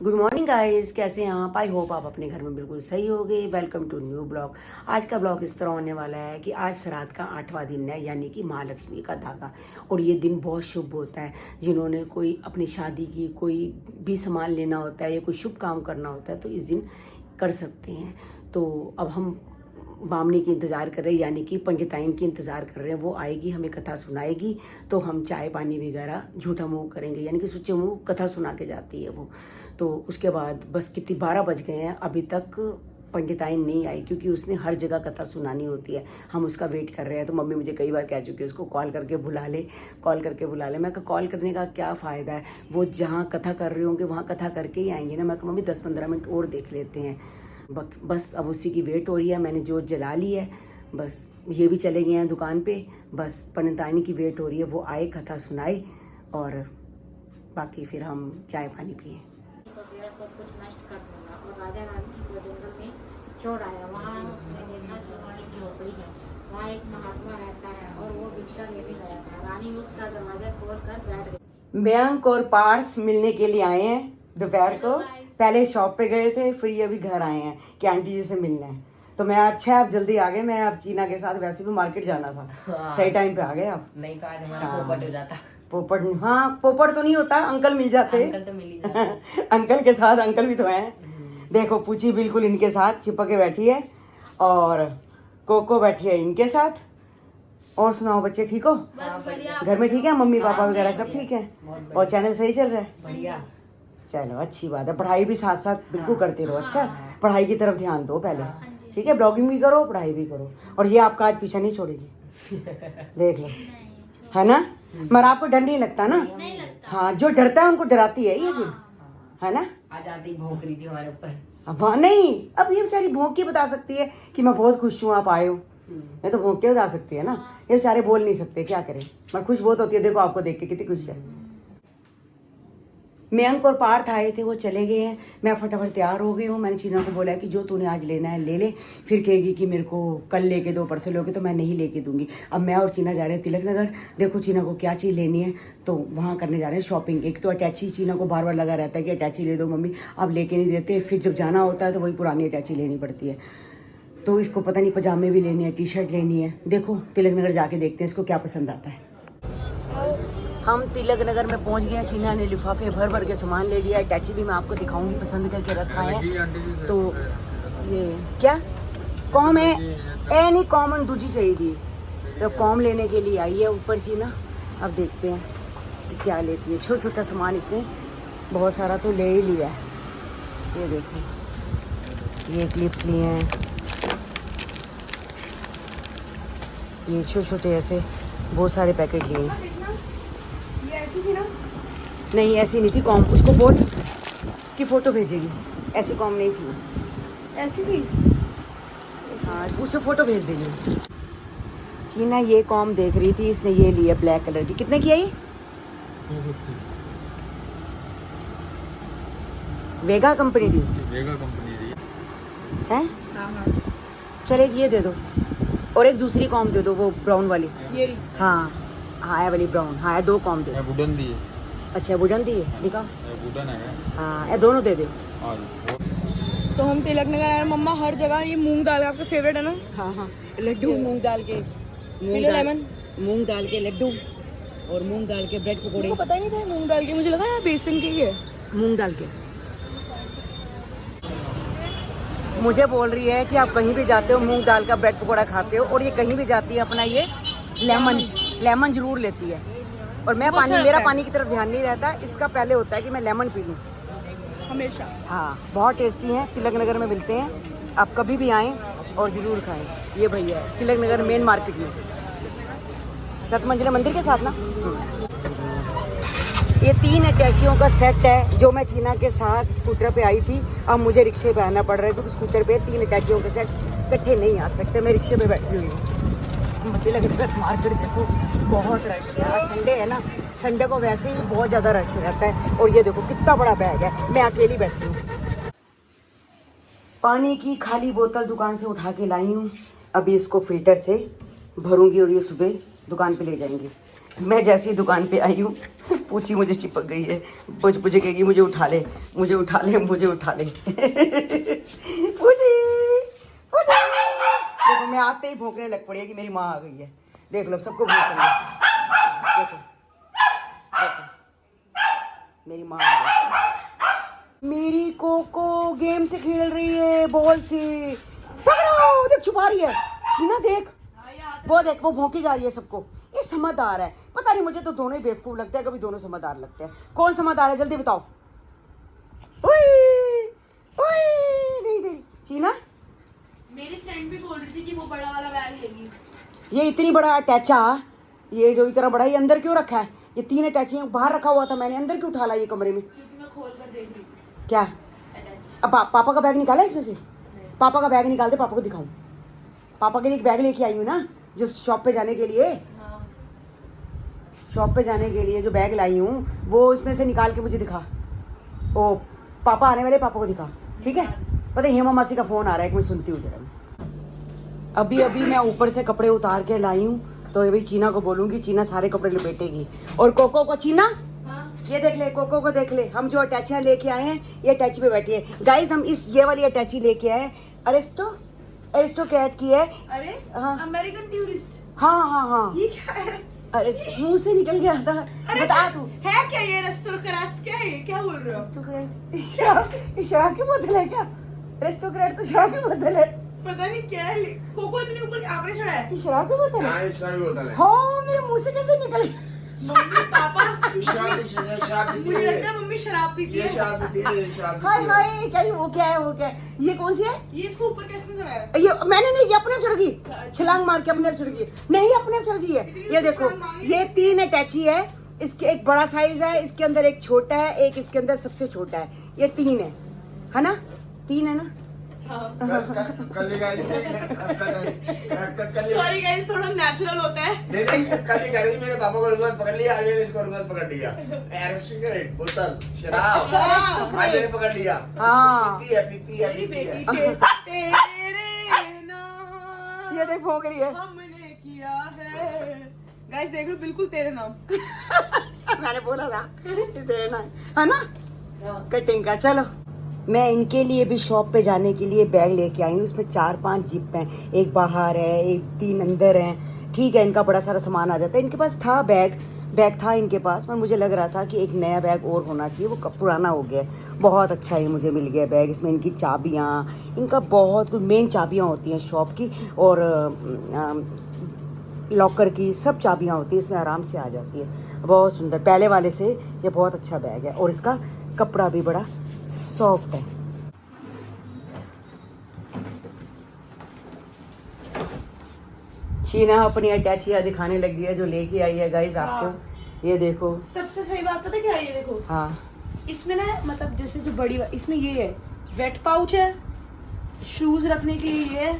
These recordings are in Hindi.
गुड मॉर्निंग गाइस, कैसे हैं आप? आई होप आप अपने घर में बिल्कुल सही हो गए। Welcome to new blog. आज का ब्लॉग इस तरह होने वाला है कि आज श्राद्ध का 8वां दिन है, यानी कि महालक्ष्मी का धागा। और ये दिन बहुत शुभ होता है। जिन्होंने कोई अपनी शादी की कोई भी सामान लेना होता है या कोई शुभ काम करना होता है तो इस दिन कर सकते हैं। तो अब हम बामनी की इंतज़ार कर रहे हैं, यानी कि पंडिताइन की इंतज़ार कर रहे हैं। वो आएगी, हमें कथा सुनाएगी, तो हम चाय पानी वगैरह झूठा मुँह करेंगे, यानी कि सच्चे मुँह कथा सुना के जाती है वो। तो उसके बाद बस कितनी 12 बज गए हैं, अभी तक पंडिताइन नहीं आई, क्योंकि उसने हर जगह कथा सुनानी होती है। हम उसका वेट कर रहे हैं। तो मम्मी मुझे कई बार कह चुकी है उसको कॉल करके बुला ले, कॉल करके बुला ले। मैं कहा कॉल करने का क्या फ़ायदा है, वो जहाँ कथा कर रहे होंगे वहाँ कथा करके ही आएंगे ना। मैं कहा मम्मी 10-15 मिनट और देख लेते हैं। बस अब उसी की वेट हो रही है। मैंने जोत जला ली है, बस ये भी चले गए हैं दुकान पे। बस पंडिताइन की वेट हो रही है, वो आए, कथा सुनाए और बाकी फिर हम चाय पानी पिए। सब कुछ नष्ट कर दूंगा। और राजा रानी को जंगल में छोड़ आया। वहाँ उसने देखा कि वहाँ एक झोपड़ी है, वहाँ एक महात्मा रहता है और वो भिक्षा लेने गया था। रानी उसका दरवाजा खोल कर बैठ गई। मयंक और पार्थ मिलने के लिए आए हैं दोपहर को। पहले शॉप पे गए थे, फिर ये अभी घर आए हैं कि आंटी जी से मिलना है। तो मैं अच्छा आप जल्दी आ गए। मैं अब चीना के साथ वैसे भी मार्केट जाना था। हाँ। सही टाइम पे आ गए आप। नहीं कहा हमारा हाँ। पोपट हो जाता। पोपट, हाँ पोपट तो नहीं होता, अंकल मिल जाते। अंकल तो मिल ही जाता। अंकल के साथ अंकल भी तो हैं। देखो पूछी बिल्कुल इनके साथ चिपक के बैठी है और कोको बैठी है इनके साथ। और सुनाओ बच्चे, ठीक हो? हाँ, बढ़िया। घर में ठीक है? मम्मी पापा हाँ, वगैरह सब बढ़िया। ठीक है? बहुत बढ़िया। और चैनल सही चल रहा है? बढ़िया। चलो अच्छी बात है। पढ़ाई भी साथ साथ बिल्कुल हाँ। करते रहो। अच्छा हाँ। पढ़ाई की तरफ ध्यान दो पहले, हाँ। ठीक है? ब्लॉगिंग भी करो, पढ़ाई भी करो। और ये आपका आज पीछा नहीं छोड़ेगी, देख लो, है ना? मगर आपको डर नहीं लगता ना? नहीं लगता। हाँ, जो डरता है उनको डराती है ये फिर, है ना? आज आती भौंक रही थी हमारे ऊपर। अब वहाँ नहीं, अब ये बेचारी भौंक के बता सकती है कि मैं बहुत खुश हूँ आप आए हो। ये तो भौंक के बता सकती है ना। ये बेचारे बोल नहीं सकते, क्या करें। मगर खुश बहुत होती है। देखो आपको देख के कितनी खुश है। मयंक और पार्थ आए थे, वो चले गए हैं। मैं फटाफट तैयार हो गई हूँ। मैंने चीना को बोला है कि जो तूने आज लेना है ले ले। फिर कहेगी कि मेरे को कल लेके दो, परसों लोगे, तो मैं नहीं लेके दूंगी। अब मैं और चीना जा रहे हैं तिलक नगर। देखो चीना को क्या चीज़ लेनी है, तो वहाँ करने जा रहे हैं शॉपिंग। एक तो अटैची चीना को बार बार लगा रहता है कि अटैची ले दो मम्मी, अब लेके नहीं देते। फिर जब जाना होता है तो वही पुरानी अटैची लेनी पड़ती है। तो इसको पता नहीं पजामे भी लेनी है, टी शर्ट लेनी है। देखो तिलक नगर जाके देखते हैं इसको क्या पसंद आता है। हम तिलक नगर में पहुंच गए हैं। चीना ने लिफाफे भर भर के सामान ले लिया है। अटैची भी मैं आपको दिखाऊंगी, पसंद करके रखा है। तो ये क्या कॉम है? ए नहीं, कॉमन दूजी चाहिए थी, तो कॉम लेने के लिए आई है ऊपर चीना। अब देखते हैं कि क्या लेती है। छोटा छोटा सामान इसने बहुत सारा तो ले ही लिया है। ये देखो, ये क्लिप्स लिए हैं, ये छोटे छोटे ऐसे बहुत सारे पैकेट लिए हैं। ये ऐसी थी ना? नहीं ऐसी नहीं थी कॉम। उसको बोल कि फोटो भेजेगी। ऐसी कॉम नहीं थी, ऐसी थी। हाँ उसे फोटो भेज देगी। चीना ये कॉम देख रही थी, इसने ये लिया ब्लैक कलर की। कितने की है ये? वेगा कंपनी दी है। चलेगी, ये दे दो। और एक दूसरी कॉम दे दो, वो ब्राउन वाली। ये हाँ हाँ, ये वाली ब्राउन। हाँ, ये 2 कॉम दे। वुडन दी है। अच्छा वुडन दी है, दिखाओ। वुडन है। हाँ ये दोनों दे दो। तो हम तिलक नगर आए। मम्मा हर जगह ये मूंग दाल आपका फेवरेट है ना? हाँ हाँ, लड्डू मूंग दाल के, मूंग दाल के लड्डू और मूंग दाल के ब्रेड पकौड़े। मुझे पता ही नहीं था मूंग दाल के, मुझे लगा यार बेसन के ही है। मूंग दाल के। मुझे बोल रही है कि आप कहीं भी जाते हो मूंग दाल का ब्रेड पकौड़ा खाते हो, और ये कहीं भी जाती है अपना ये लेमन जरूर लेती है। और मैं पानी, मेरा पानी की तरफ ध्यान नहीं रहता, इसका पहले होता है कि मैं लेमन पी लूँ हमेशा। हाँ बहुत टेस्टी हैं, तिलक नगर में मिलते हैं। आप कभी भी आएँ और ज़रूर खाएं। ये भैया है तिलक नगर मेन मार्केट में, सतमंजिला मंदिर के साथ ना। ये 3 अटैचियों का सेट है जो मैं चीना के साथ स्कूटर पे आई थी। अब मुझे रिक्शे पे आना पड़ रहा है क्योंकि स्कूटर पे 3 अटैचियों के सेट इकट्ठे नहीं आ सकते। मैं रिक्शे पे बैठी हुई हूँ। तिलक नगर मार्केट देखो बहुत रश है। आज संडे है ना, संडे को वैसे ही बहुत ज़्यादा रश रहता है। और ये देखो कितना बड़ा बैग है, मैं अकेली बैठी हूँ। पानी की खाली बोतल दुकान से उठा के लाई हूँ। अभी इसको फिल्टर से भरूंगी और ये सुबह दुकान पे ले जाएंगे। मैं जैसे ही दुकान पे आई हूँ पूछी मुझे चिपक गई है। मुझे कहेगी मुझे उठा ले, मुझे उठा ले, मुझे उठा ले। पूछी देखो मैं आते ही भौंकने लग पड़ी है कि मेरी माँ आ गई है। देख लो सबको भौंक रही है। देखो मेरी माँ आ गई। मेरी कोको गेम से खेल रही है बॉल से। पकड़ो, देख छुपा रही है शीना, देख वो देख वो भौंकी जा रही है सबको। ये समझदार है, पता नहीं मुझे तो दोनों ही बेवकूफ लगते हैं, कभी दोनों समझदार लगते हैं। कौन समझदार है जल्दी बताओ। ओए नहीं दे रही चीना। मेरी फ्रेंड भी बोल रही थी कि वो बड़ा वाला बैग लेगी। ये इतनी बड़ा अटैचा, ये जो इतना बड़ा, ये अंदर क्यों रखा है? ये 3 अटैचियां बाहर रखा हुआ था, मैंने अंदर क्यों उठा लाया ये कमरे में? क्योंकि मैं खोल कर देख रही थी। क्या अब पापा का बैग निकाला इसमें से? पापा का बैग निकाल दे, पापा को दिखाऊं। पापा के लिए एक बैग लेके आई हूँ ना, जो शॉप पे जाने के लिए, शॉप पे जाने के लिए जो बैग लाई हूँ वो इसमें से निकाल के मुझे दिखा। ओ पापा आने वाले, पापा को दिखा, ठीक है? पता है हेमा मासी का फोन आ रहा है, एक मैं सुनती हूँ जरा। अभी मैं ऊपर से कपड़े उतार के लाई हूँ, तो अभी चीना को बोलूंगी, चीना सारे कपड़े लपेटेगी। और कोको को, चीना ये देख ले, कोको को देख ले, हम जो अटैचियां लेके आए हैं ये अटैची पे बैठी है। गाइस हम ये वाली अटैची लेके आए, अरिस्टोक्रेट की है। अरे हाँ अमेरिकन टूरिस्ट, हाँ ये क्या है? अरे मुंह से निकल गया था। बता तू है क्या ये रेस्टोरेंट? क्या है ये, क्या बोल रहे हो? शराब की बोतल है क्या? रेस्टोक्रेट तो शराब की बोतल है। पता नहीं क्या है। कोको इतने ऊपर आपने चढ़ा है? ये शराब की बोतल है? हाँ, ये शराब की बोतल है। हाँ मेरे मुंह से कैसे निकल? मम्मी पापा शराब पीती मुझे है। लगता है मम्मी शराब पीती ये है। शराब पीती है, ये शराब पीती हाय है। हाय क्या वो क्या है, वो क्या है? ये कौन सी है? ये इसको ऊपर कैसे चढ़ा है? ये मैंने नहीं, ये अपने आप चढ़ गई, छलांग मार के अपने आप चढ़ गई। नहीं अपने आप चढ़ गई है। ये देखो ये 3 अटैची है, इसके एक बड़ा साइज है, इसके अंदर एक छोटा है, एक इसके अंदर सबसे छोटा है। ये 3 है ना? 3 है ना? कल ही गाइस सॉरी गाइस, थोड़ा नेचुरल होता है। नहीं कल ही गाइस मेरे पापा को रुमाल पकड़ लिया, आज मैंने इसको रुमाल पकड़ लिया। सिगरेट बोतल शराब आज मैंने पकड़ लिया। हाँ पीती है मेरी बेटी तेरे नाम ये देख भौंक रही है। हमने किया है। गाइस देख लो, बिल्कुल तेरे नाम। मैंने बोला था ये देना है ना? कटिंग का। चलो मैं इनके लिए भी शॉप पे जाने के लिए बैग लेके आई हूँ। उसमें 4-5 जिप हैं, एक बाहर है, एक 3 अंदर हैं। ठीक है, इनका बड़ा सारा सामान आ जाता है। इनके पास था बैग था इनके पास, पर मुझे लग रहा था कि एक नया बैग और होना चाहिए, वो कब पुराना हो गया। बहुत अच्छा ही मुझे मिल गया बैग। इसमें इनकी चाबियाँ, इनका बहुत कुछ, मेन चाबियाँ होती हैं शॉप की और लॉकर की, सब चाबियाँ होती है इसमें, आराम से आ जाती है। बहुत सुंदर, पहले वाले से ये बहुत अच्छा बैग है और इसका कपड़ा भी बड़ा सॉफ्ट है। शीना अपनी अटैचियां दिखाने लगी है जो लेके आई है गाइस आपको। ये देखो सबसे सही बात पता क्या है? ये देखो, हाँ इसमें ना मतलब जैसे जो बड़ी इसमें ये है, वेट पाउच है, शूज रखने के लिए ये है।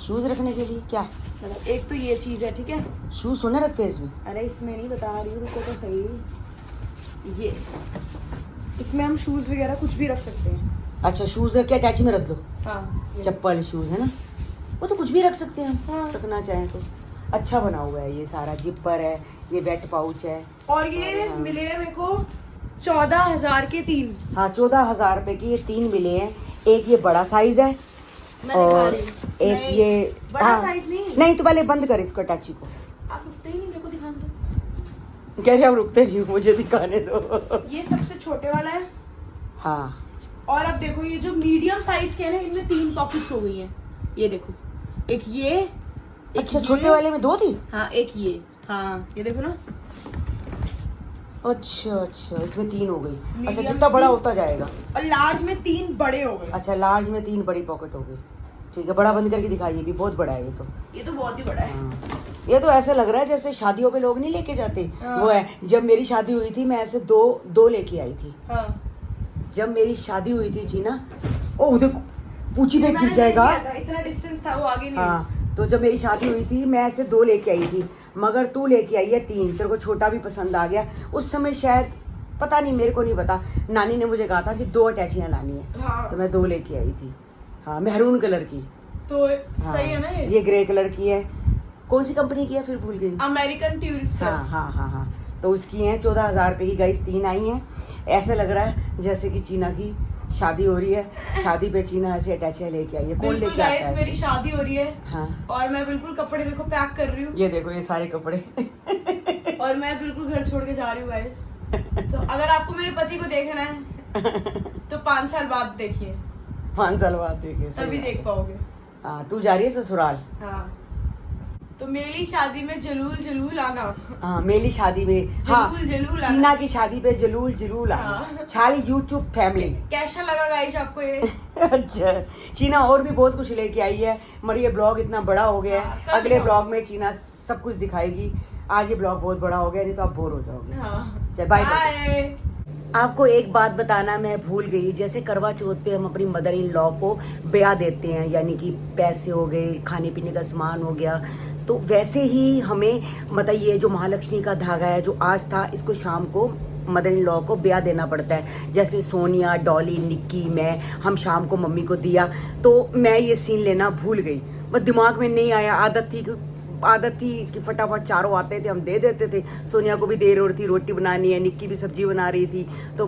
शूज रखने के लिए क्या? मतलब एक तो ये चीज है, ठीक है? शूज सोने रखते हैं इसमें? अरे इसमें नहीं बता रही हूँ, रुको तो सही। ये इसमें हम शूज वगैरह कुछ भी रख सकते हैं। अच्छा शूज रख के अटैची में रख दो। हाँ चप्पल शूज है ना, वो तो कुछ भी रख सकते हैं हम, हाँ। रखना चाहें तो। अच्छा बना हुआ है ये सारा, जिपर है, ये वेट पाउच है। और ये मिले हैं मेरे को 14,000 के 3। हाँ 14,000 रुपए की ये 3 मिले हैं। एक ये बड़ा साइज है मैं दिखा और रही हूँ। एक नहीं, ये बड़ा साइज नहीं। नहीं तो पहले बंद कर इसको अटैची को। आप रुकते ही नहीं, मेरे को दिखाने दो। कह रहे अब रुकते नहीं, मुझे दिखाने दो। ये सबसे छोटे वाला है। हाँ और अब देखो ये जो मीडियम साइज के हैं ना, इनमें 3 पॉकेट्स हो गई हैं। ये देखो, एक ये, एक अच्छा ये, छोटे वाले में 2 थी? हाँ एक ये, हाँ ये देखो ना। अच्छा इसमें 3 हो गई। अच्छा Medium जितना में बड़ा 3 होता जाएगा। और लार्ज में 3 बड़े हो गए। अच्छा लार्ज में 3 बड़ी पॉकेट हो गई। ठीक है, बड़ा बंद करके दिखाइए, भी बहुत बड़ा है ये तो। ये तो बहुत ही बड़ा है। हाँ। ये तो ऐसा लग रहा है जैसे शादियों पे लोग नहीं लेके जाते। हाँ। वो है, जब मेरी शादी हुई थी मैं ऐसे दो लेके आई थी। हाँ। जब मेरी शादी हुई थी जीना, ओ उधर पूछी पे मैंने गिर नहीं जाएगा। किया था, इतना डिस्टेंस था, वो आगे नहीं। हाँ तो जब मेरी शादी हुई थी मैं ऐसे 2 लेके आई थी, मगर तू लेके आई है 3। तेरे को छोटा भी पसंद आ गया उस समय शायद, पता नहीं, मेरे को नहीं पता। नानी ने मुझे कहा था कि 2 अटैचियां लानी है, हाँ। तो मैं 2 लेके आई थी। हाँ महरून कलर की। तो हाँ, सही है ना ये? ये ग्रे कलर की है। कौन सी कंपनी की है फिर भूल गई। American tourist. हाँ हाँ हाँ हाँ तो उसकी हैं 14,000 रुपये की गाइस, 3 आई हैं। ऐसे लग रहा है जैसे कि चीना की शादी हो रही है, शादी पे चीना ऐसे अटैचियाँ लेके आई है। कौन बिल्कुल लेके आता गाइस, है मेरी ऐसे? शादी हो रही है हाँ, और मैं बिल्कुल कपड़े देखो पैक कर रही हूँ ये देखो ये सारे कपड़े और मैं बिल्कुल घर छोड़ के जा रही हूँ गाइस। तो अगर आपको मेरे पति को देखना है तो 5 साल बाद देखिए, 5 साल बाद देखे तभी देख पाओगे। हाँ, तू जा रही है ससुराल? हाँ, तो मेरी शादी में जलूल जलूल आना। हाँ, मेरी शादी में, हाँ जलूल जलूल आना। चीना की शादी पे जलूल जलूल आना। हाँ। सारी यूट्यूब फैमिली। कैसा लगा गाइस आपको ये? अच्छा, चीना और भी बहुत कुछ लेके आई है, मगर ये ब्लॉग इतना बड़ा हो गया हाँ, है। कल अगले दिखाऊं। ब्लॉग में चीना सब कुछ दिखाएगी। आज ये ब्लॉग बहुत बड़ा हो गया, नहीं तो आप बोर हो जाओगे। हाँ, चल बाय। बाय। आपको एक बात बताना मैं भूल गई, जैसे करवा चौथ पे हम अपनी मदर इन लॉ को ब्याह देते हैं, यानी कि पैसे हो गए, खाने पीने का सामान हो गया, तो वैसे ही हमें मतलब ये जो महालक्ष्मी का धागा है जो आज था, इसको शाम को मदर इन लॉ को ब्याह देना पड़ता है। जैसे सोनिया, डॉली, निक्की, मैं, हम शाम को मम्मी को दिया, तो मैं ये सीन लेना भूल गई, बस दिमाग में नहीं आया। आदत थी कि फटाफट चारों आते थे, हम दे देते थे। सोनिया को भी दे रही थी, रोटी बनानी है, निक्की भी सब्जी बना रही थी, तो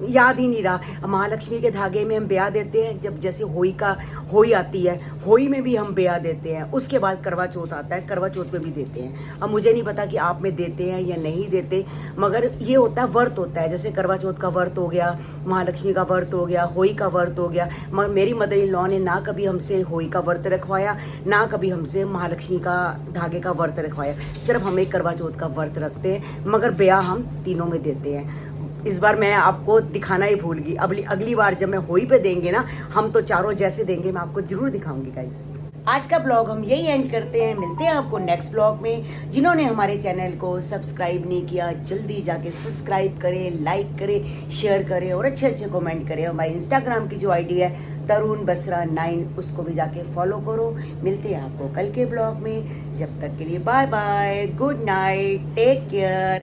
याद ही नहीं रहा। महालक्ष्मी के धागे में हम ब्याह देते हैं, जब जैसे होई आती है, होई में भी हम ब्याह देते हैं। उसके बाद करवा चौथ आता है, करवा चौथ में भी देते हैं। अब मुझे नहीं पता कि आप में देते हैं या नहीं देते, मगर ये होता है, व्रत होता है। जैसे करवा चौथ का व्रत हो गया, महालक्ष्मी का व्रत हो गया, होई का व्रत हो गया। मगर मेरी मदर इन लॉ ने ना कभी हमसे होई का व्रत रखवाया, ना कभी हमसे महालक्ष्मी का धागे का व्रत रखवाया। सिर्फ हम एक करवा चौथ का व्रत रखते हैं, मगर ब्याह हम तीनों में देते हैं। इस बार मैं आपको दिखाना ही भूल गई। अगली बार जब मैं होई पे देंगे ना, हम तो चारों जैसे देंगे, मैं आपको जरूर दिखाऊंगी गाइस। आज का ब्लॉग हम यही एंड करते हैं, मिलते हैं आपको नेक्स्ट ब्लॉग में। जिन्होंने हमारे चैनल को सब्सक्राइब नहीं किया, जल्दी जाके सब्सक्राइब करें, लाइक करें, शेयर करें और अच्छे अच्छे कमेंट करें। हमारी इंस्टाग्राम की जो आईडी है तरुण बसरा 9, उसको भी जाके फॉलो करो। मिलते हैं आपको कल के ब्लॉग में, जब तक के लिए bye bye, good night, take care.